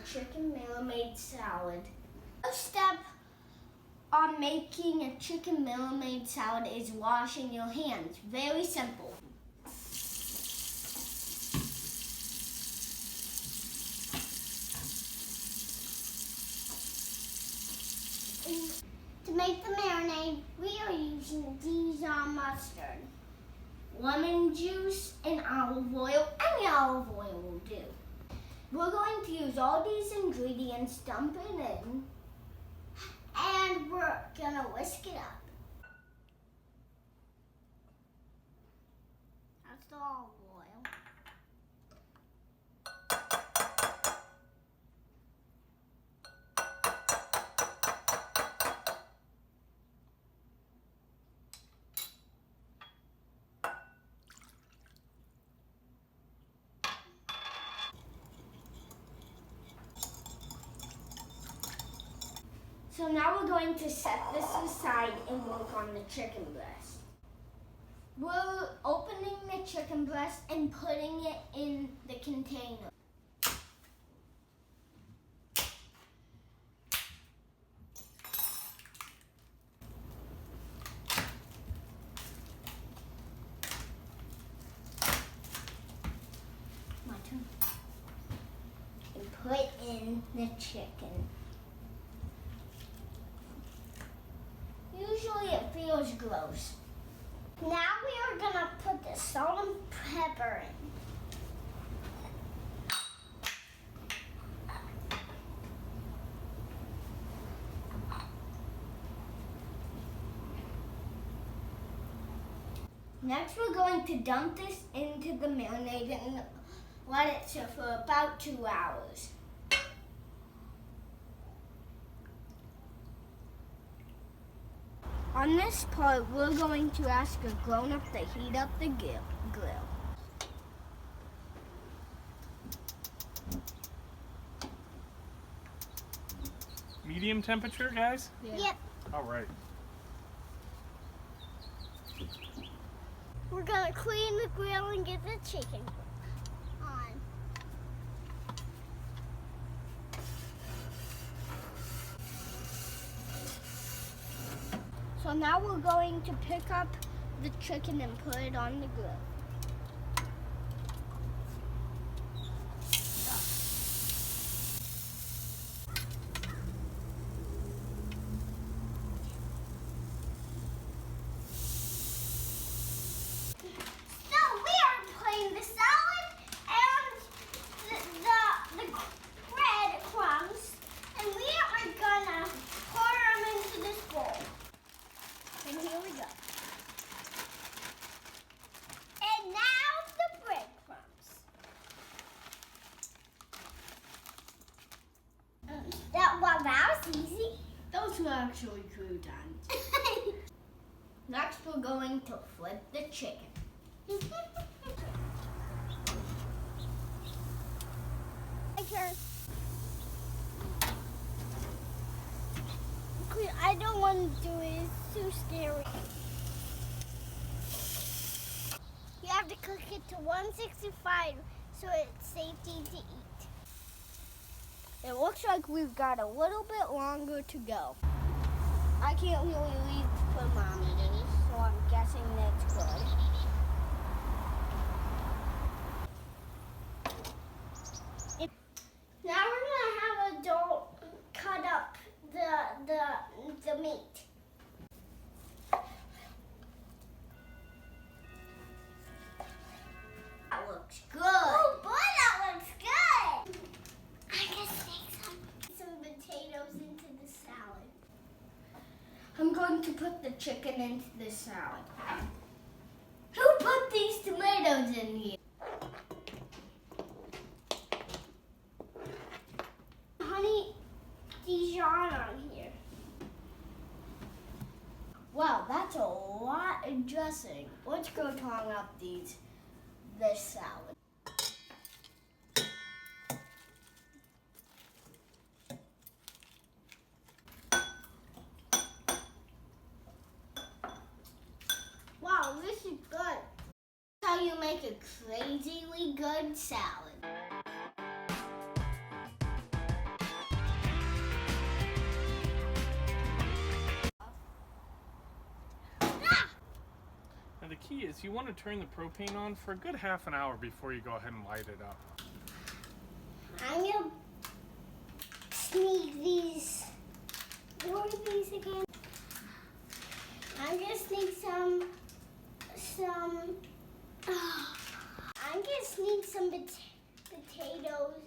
chicken marinade salad. First step on making a chicken marinade salad is washing your hands. Very simple. To make the marinade, we are using Dijon mustard, lemon juice, and olive oil. Any olive oil will do. We're going to use all these ingredients, dump it in, and we're gonna whisk it up. That's the olive oil. So now we're going to set this aside and work on the chicken breast. We're opening the chicken breast and putting it in the container. My turn. And put in the chicken. Usually it feels gross. Now we are gonna put the salt and pepper in. Next we're going to dump this into the marinade and let it sit for about 2 hours. On this part, we're going to ask a grown-up to heat up the grill. Medium temperature, guys? Yeah. Yep. All right. We're gonna clean the grill and get the chicken on. So now we're going to pick up the chicken and put it on the grill. So we are putting the salad and the bread crumbs, and we are gonna pour them into this bowl. And here we go. And now the breadcrumbs. That was easy. Those were actually croutons. Next we're going to flip the chicken. I don't want to do it. It's too scary. You have to cook it to 165 so it's safety to eat. It looks like we've got a little bit longer to go. I can't really leave for Mommy, so I'm guessing that's good. Now we're gonna have adult cut up the meat. That looks good. Oh boy, that looks good! I can stick some potatoes into the salad. I'm going to put the chicken into the salad. Who put these tomatoes in here? Honey Dijon on here. Wow, that's a lot of dressing. Let's go tong up this salad. Wow, this is good. That's how you make a crazily good salad. the key is you want to turn the propane on for a good half an hour before you go ahead and light it up. I'm gonna sneak these. What are these again? I'm gonna sneak some. I'm gonna sneak some potatoes